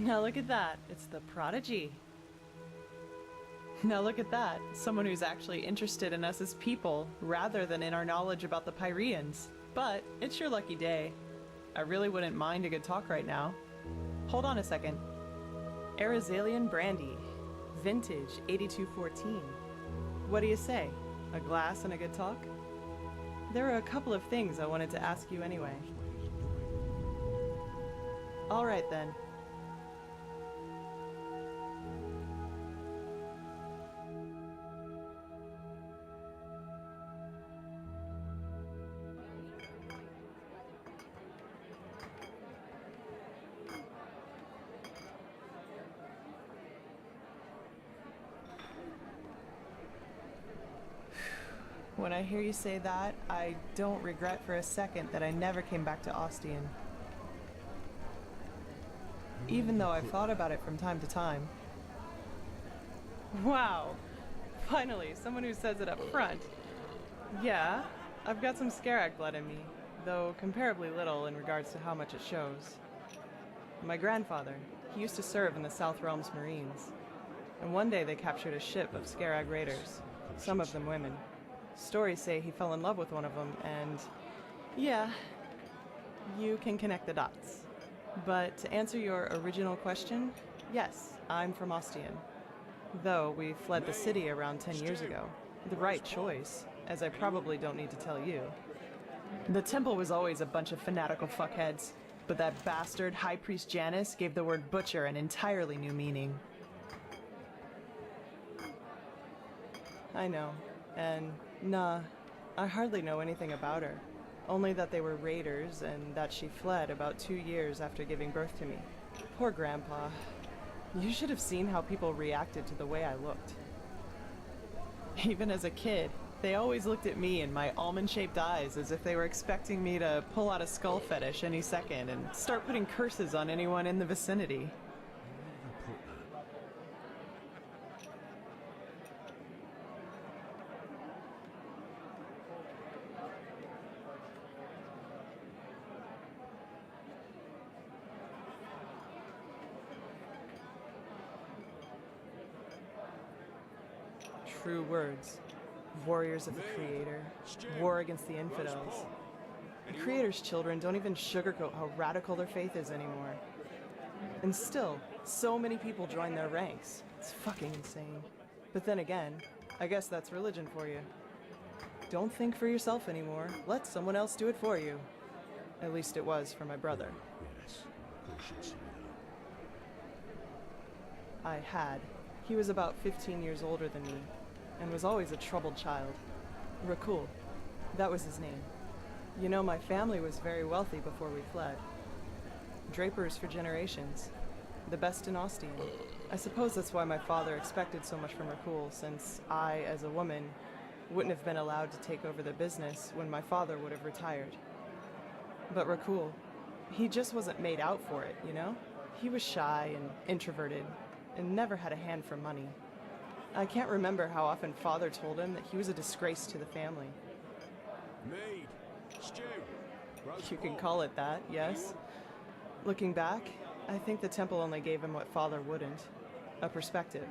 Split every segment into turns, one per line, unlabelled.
Now look at that. It's the prodigy. Now look at that. Someone who's actually interested in us as people, rather than in our knowledge about the Pyreans. But it's your lucky day. I really wouldn't mind a good talk right now. Hold on a second. Arizalian Brandy. Vintage 8214. What do you say? A glass and a good talk? There are a couple of things I wanted to ask you anyway. All right then. When I hear you say that, I don't regret for a second that I never came back to Ostian. Even though I've thought about it from time to time. Wow! Finally, someone who says it up front. Yeah, I've got some Scarag blood in me, though comparably little in regards to how much it shows. My grandfather, he used to serve in the South Realms Marines, and one day they captured a ship of Scarag raiders, some of them women. Stories say he fell in love with one of them, and yeah, you can connect the dots. But to answer your original question, yes, I'm from Ostian. Though we fled the city around 10 years ago. The right choice, as I probably don't need to tell you. The temple was always a bunch of fanatical fuckheads, but that bastard High Priest Janus gave the word butcher an entirely new meaning. I know, and nah, I hardly know anything about her. Only that they were raiders and that she fled about 2 years after giving birth to me. Poor Grandpa. You should have seen how people reacted to the way I looked. Even as a kid, they always looked at me and my almond-shaped eyes as if they were expecting me to pull out a skull fetish any second and start putting curses on anyone in the vicinity. True words. Warriors of the Creator. War against the infidels. The Creator's children don't even sugarcoat how radical their faith is anymore. And still, so many people join their ranks. It's fucking insane. But then again, I guess that's religion for you. Don't think for yourself anymore. Let someone else do it for you. At least it was for my brother.
Yes, of course you'd say that.
I had. He was about 15 years older than me, and was always a troubled child. Rakul. That was his name. You know, my family was very wealthy before we fled. Drapers for generations. The best in Ostian. I suppose that's why my father expected so much from Rakul, since I, as a woman, wouldn't have been allowed to take over the business when my father would have retired. But Rakul, he just wasn't made out for it, you know? He was shy and introverted, and never had a hand for money. I can't remember how often Father told him that he was a disgrace to the family.
Maid, stew,
You can call it that, yes. Looking back, I think the temple only gave him what Father wouldn't. A perspective.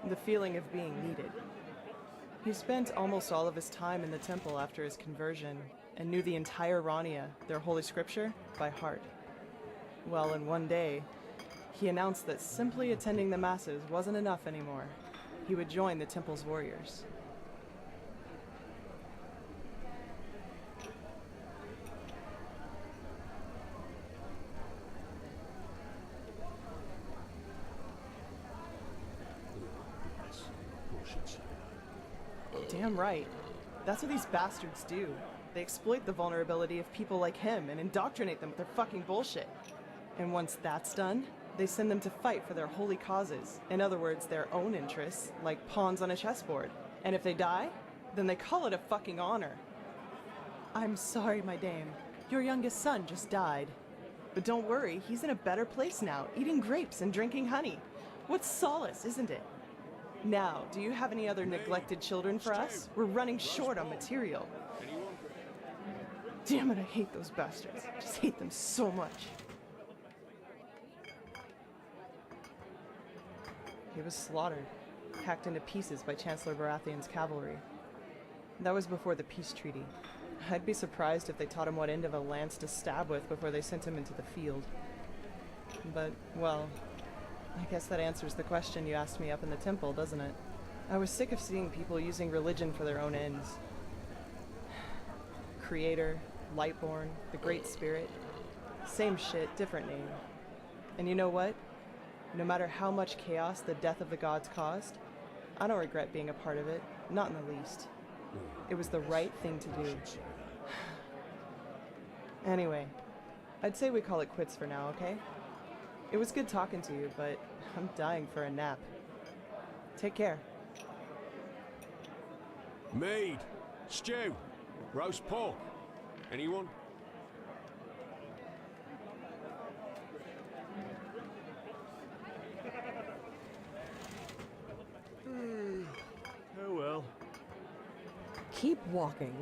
The feeling of being needed. He spent almost all of his time in the temple after his conversion, and knew the entire Rania, their holy scripture, by heart. Well, in one day, he announced that simply attending the masses wasn't enough anymore. He would join the temple's warriors.
Yes, of course you'd say that.
Damn right. That's what these bastards do. They exploit the vulnerability of people like him and indoctrinate them with their fucking bullshit. And once that's done, they send them to fight for their holy causes. In other words, their own interests, like pawns on a chessboard. And if they die, then they call it a fucking honor. I'm sorry, my dame. Your youngest son just died. But don't worry, he's in a better place now, eating grapes and drinking honey. What solace, isn't it? Now, do you have any other neglected children for us? We're running short on material. Damn it, I hate those bastards. I just hate them so much. He was slaughtered, hacked into pieces by Chancellor Baratheon's cavalry. That was before the peace treaty. I'd be surprised if they taught him what end of a lance to stab with before they sent him into the field. But, well, I guess that answers the question you asked me up in the temple, doesn't it? I was sick of seeing people using religion for their own ends. Creator, Lightborn, the Great Spirit. Same shit, different name. And you know what? No matter how much chaos the death of the gods caused, I don't regret being a part of it, not in the least. It was the right thing to do. Anyway, I'd say we call it quits for now, okay? It was good talking to you, but I'm dying for a nap. Take care.
Mead, stew, roast pork. Anyone? Oh well.
Keep walking.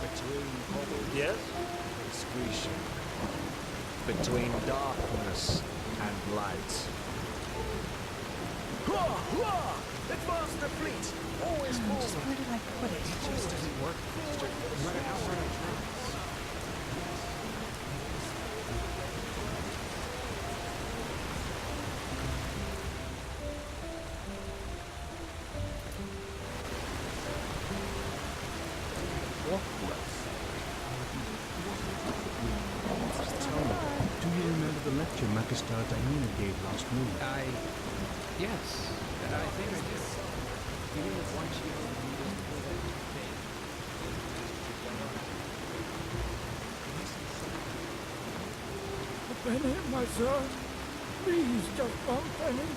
Between bubble
Yes?
and squeezing. Between darkness and light. Advance the fleet! Always forward!
Where did I put it?
It just doesn't work. No matter how hard I try.
Tell me, do you remember the lecture Magister Diana gave last moon?
Yes. I think I do. You mean the one she held in the before that thing?
Penny, my son. Please, just one penny.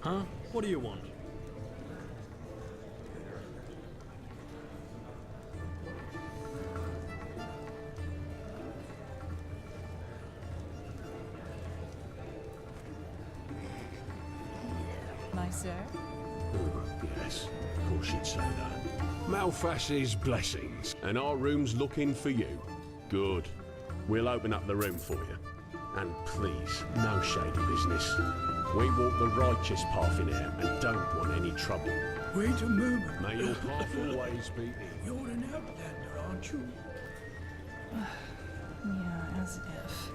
Huh? What do you want?
My sir?
Oh, yes, of course you'd say that. Malphas's blessings, and our room's looking for you. Good. We'll open up the room for you. And please, no shady business. We walk the righteous path in here and don't want any trouble.
Wait a moment.
May your path always be in.
You're an outlander, aren't you?
Yeah, as if.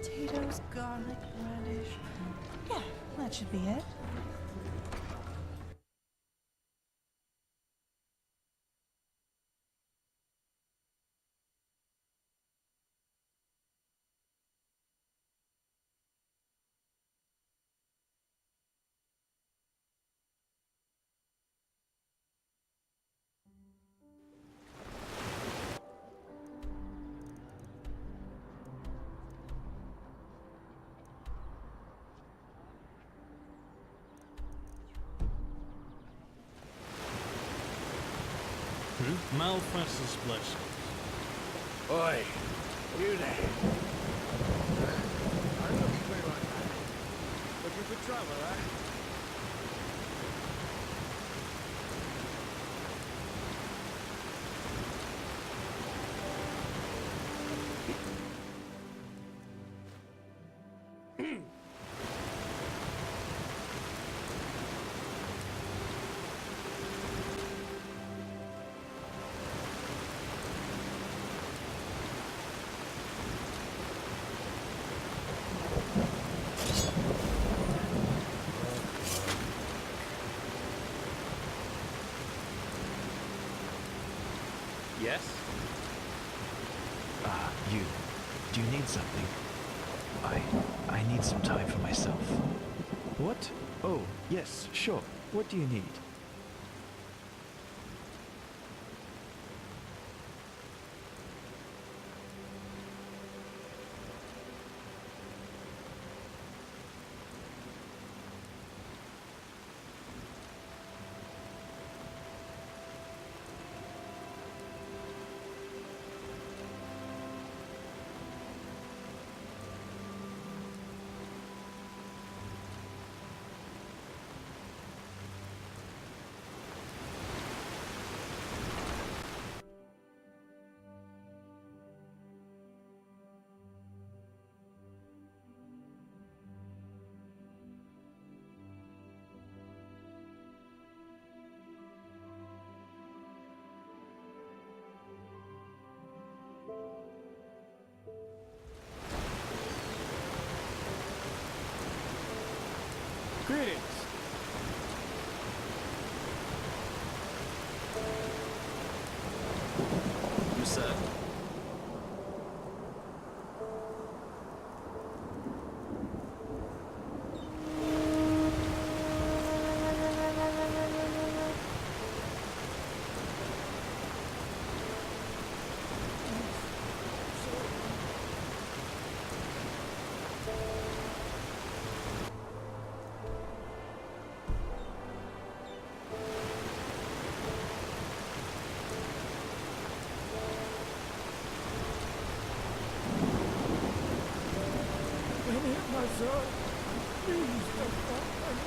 Potatoes, garlic, radish. Yeah, that should be it.
Malphas's blessings.
Oi, you there.
I'm looking for one. Looking for trouble, eh? Yes?
You. Do you need something? I need some time for myself. What? Oh, yes, sure. What do you need?
Greetings.
You said.
Come here, my son. Please don't bother me.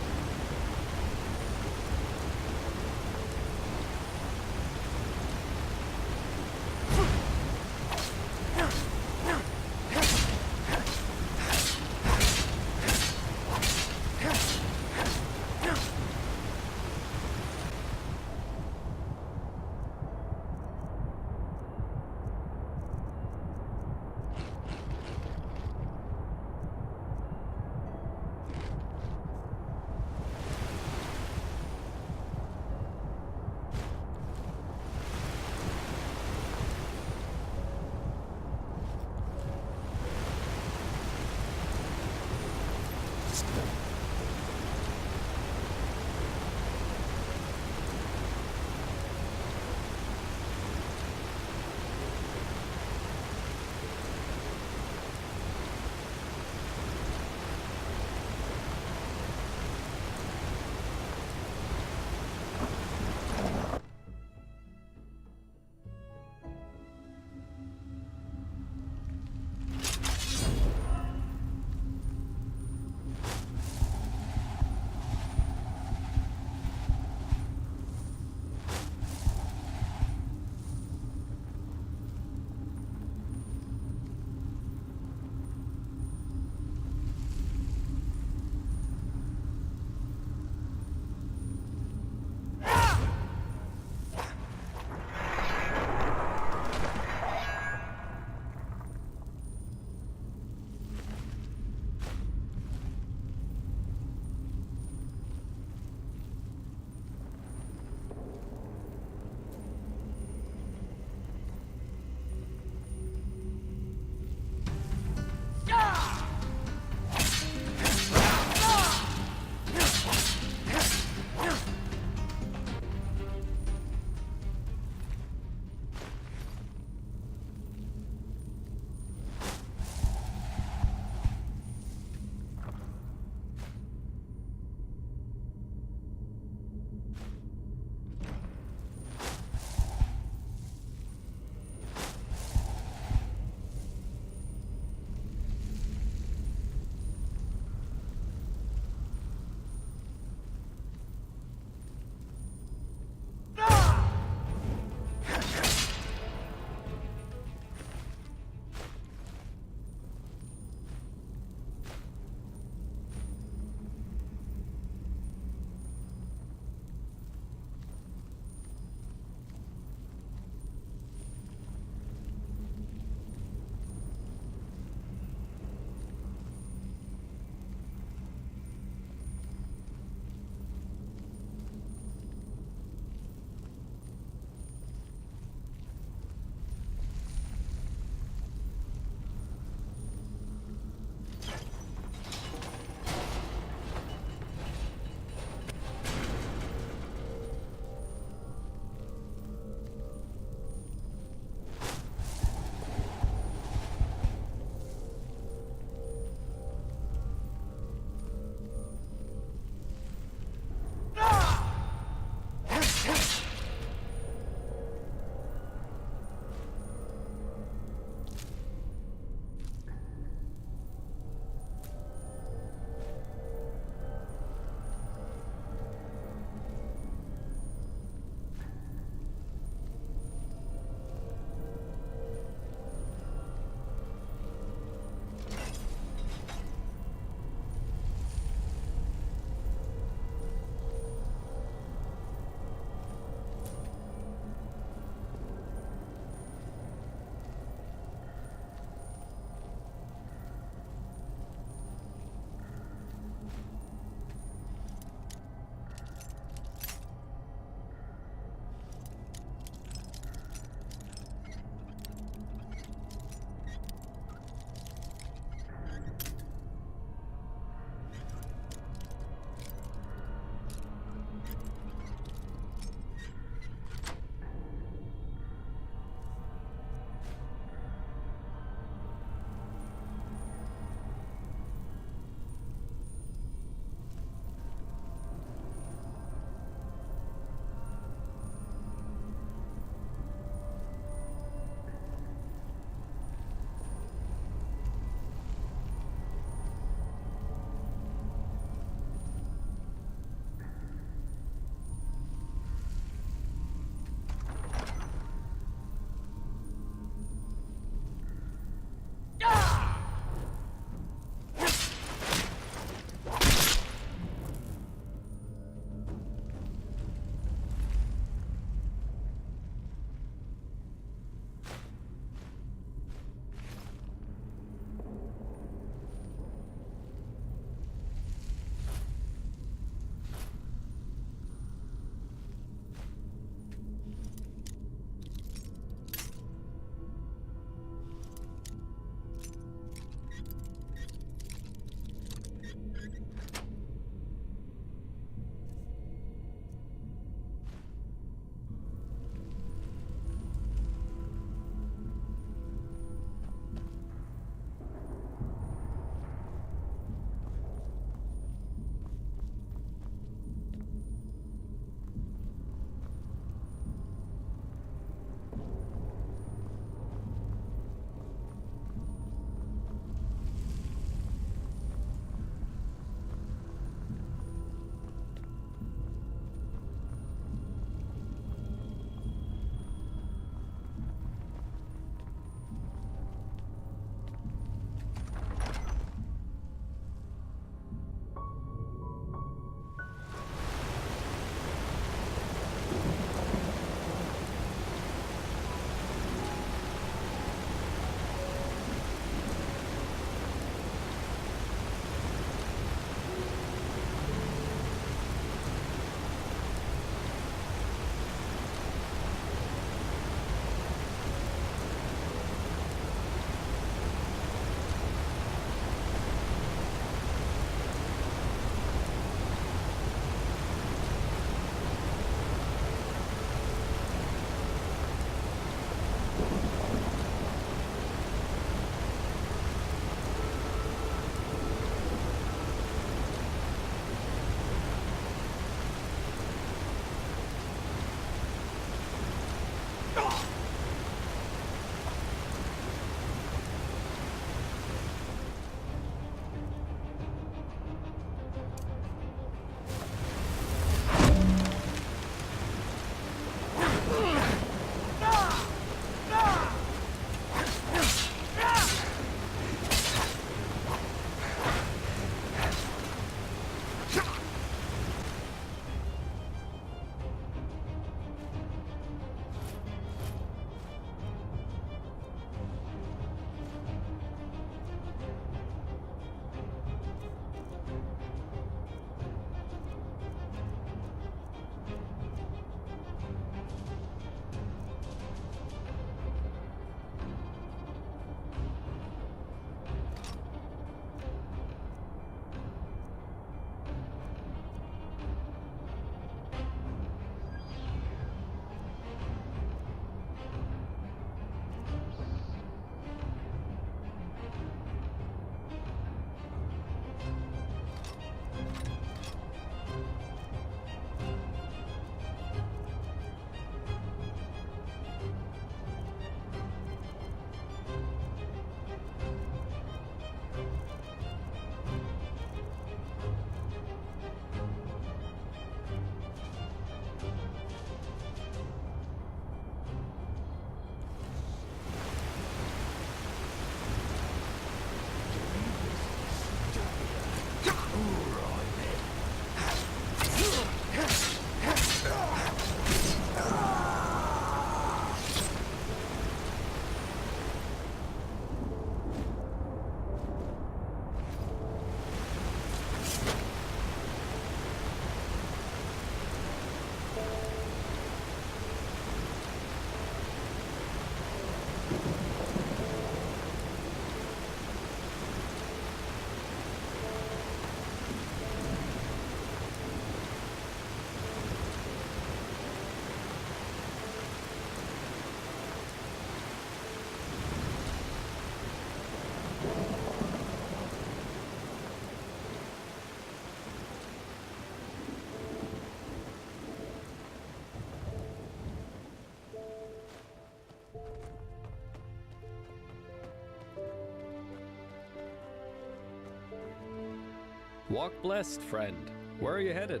Walk blessed, friend. Where are you headed?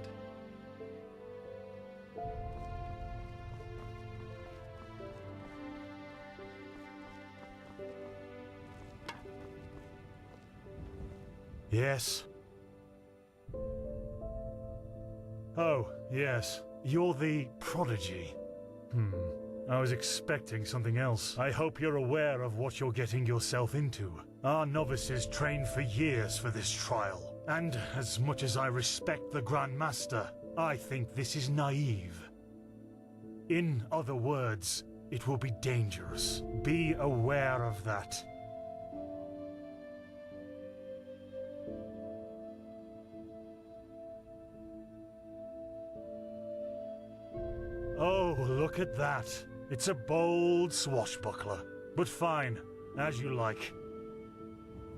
Yes? Oh, yes. You're the prodigy. I was expecting something else. I hope you're aware of what you're getting yourself into. Our novices trained for years for this trial. And as much as I respect the Grand Master, I think this is naive. In other words, it will be dangerous. Be aware of that. Oh, look at that. It's a bold swashbuckler. But fine, as you like.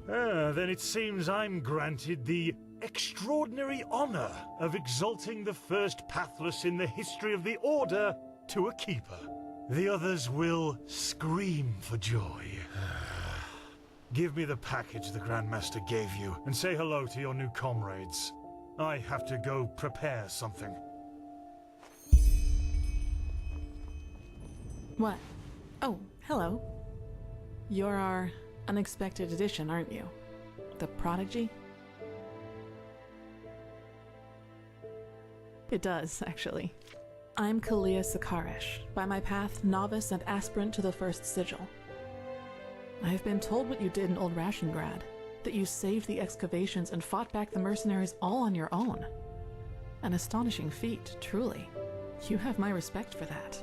Then it seems I'm granted the extraordinary honor of exalting the first pathless in the history of the Order to a keeper. The others will scream for joy. Give me the package the Grandmaster gave you, and say hello to your new comrades. I have to go prepare something.
What? Oh, hello. You're our unexpected addition, aren't you? The prodigy? It does, actually. I'm Kalia Sakaresh, by my path novice and aspirant to the first sigil. I've been told what you did in Old Rashengrad, that you saved the excavations and fought back the mercenaries all on your own. An astonishing feat, truly. You have my respect for that.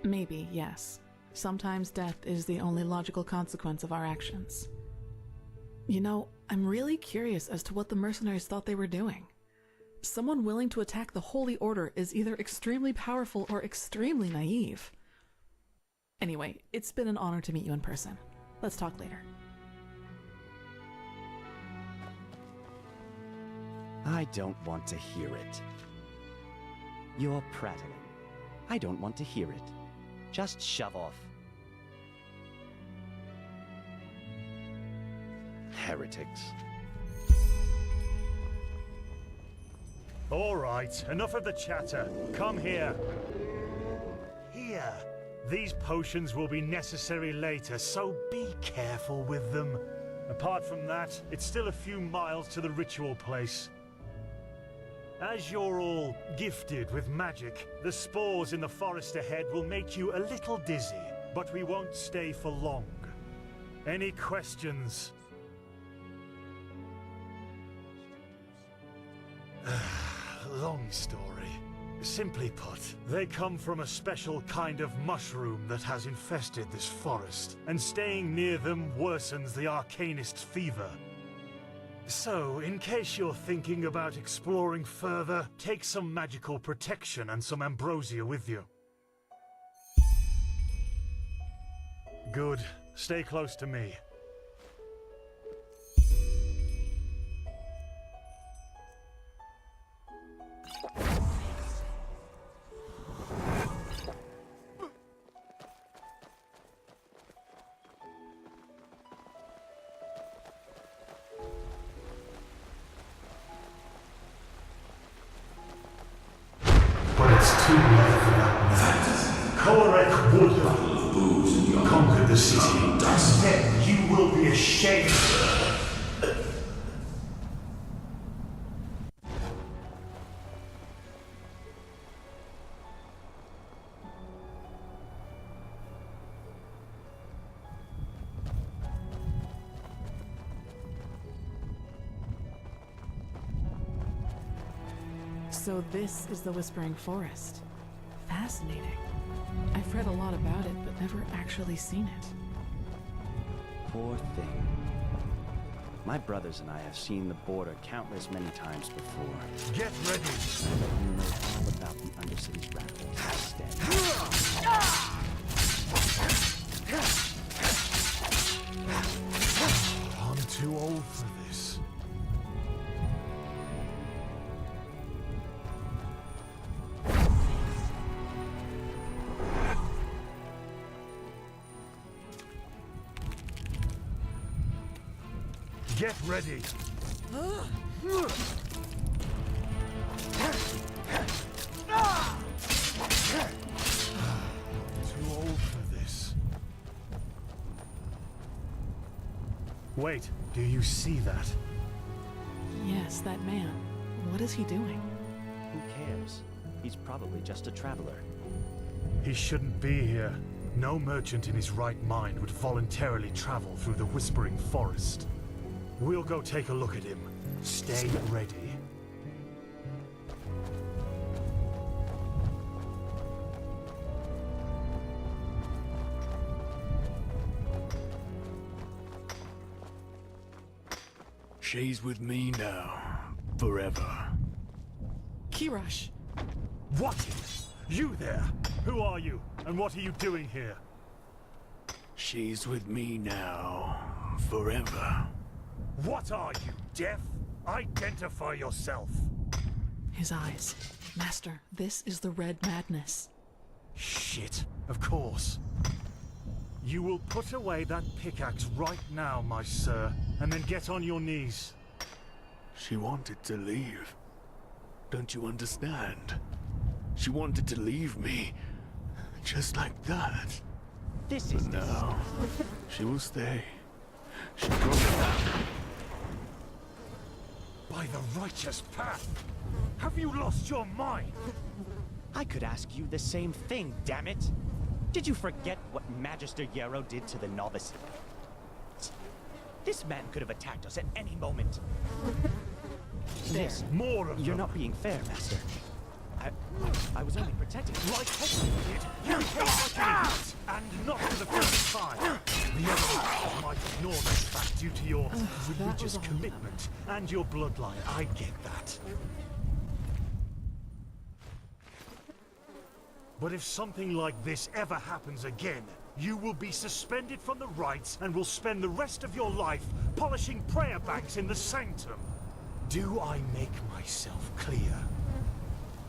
Maybe, yes. Sometimes death is the only logical consequence of our actions. You know, I'm really curious as to what the mercenaries thought they were doing. Someone willing to attack the Holy Order is either extremely powerful or extremely naive. Anyway, it's been an honor to meet you in person. Let's talk later.
I don't want to hear it. You're prattling. I don't want to hear it. Just shove off. Heretics.
All right, enough of the chatter. Come here. Here. These potions will be necessary later, so be careful with them. Apart from that, it's still a few miles to the ritual place. As you're all gifted with magic, the spores in the forest ahead will make you a little dizzy, but we won't stay for long. Any questions? Long story. Simply put, they come from a special kind of mushroom that has infested this forest, and staying near them worsens the arcanist's fever. So, in case you're thinking about exploring further, take some magical protection and some ambrosia with you. Good. Stay close to me. Conquer the city. Then you will be ashamed.
So this is the Whispering Forest. Fascinating. I've read a lot about it, but never actually seen it.
Poor thing. My brothers and I have seen the border countless many times before.
Get ready!
You know all about the Undercity's radicals instead.
I'm too old for this. Get ready. Too old for this. Wait, do you see that?
Yes, that man. What is he doing?
Who cares? He's probably just a traveler.
He shouldn't be here. No merchant in his right mind would voluntarily travel through the Whispering Forest. We'll go take a look at him. Stay ready.
She's with me now. Forever.
Kirash!
What? You there? Who are you? And what are you doing here?
She's with me now. Forever.
What are you, deaf? Identify yourself.
His eyes. Master, this is the Red Madness.
Shit, of course. You will put away that pickaxe right now, my sir, and then get on your knees.
She wanted to leave. Don't you understand? She wanted to leave me. Just like that.
This is
But now, she will stay. She promised.
By the righteous path! Have you lost your mind?
I could ask you the same thing, damn it! Did you forget what Magister Yarrow did to the novice? This man could have attacked us at any moment. This.
More of
You're
them.
not being fair, Master. I was only protecting you.
Like Hector did, you came like an idiot, and not for the first time. The others might ignore this fact due to your religious commitment and your bloodline. I get that. But if something like this ever happens again, you will be suspended from the rites and will spend the rest of your life polishing prayer banks in the sanctum. Do I make myself clear?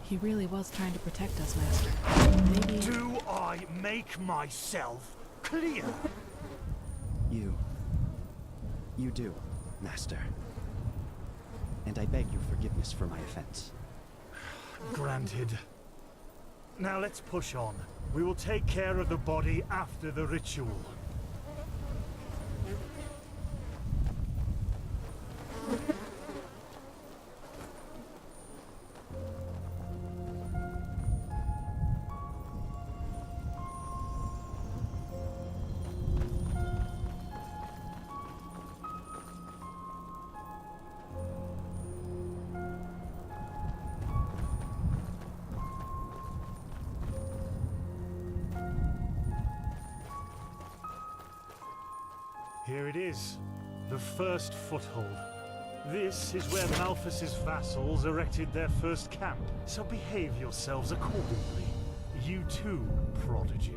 He really was trying to protect us, Master. Maybe...
Do I make myself clear?
You do, Master. And I beg your forgiveness for my offense.
Granted. Now let's push on. We will take care of the body after the ritual. Here it is, the first foothold. This is where Malphas's vassals erected their first camp, so behave yourselves accordingly. You too, Prodigy.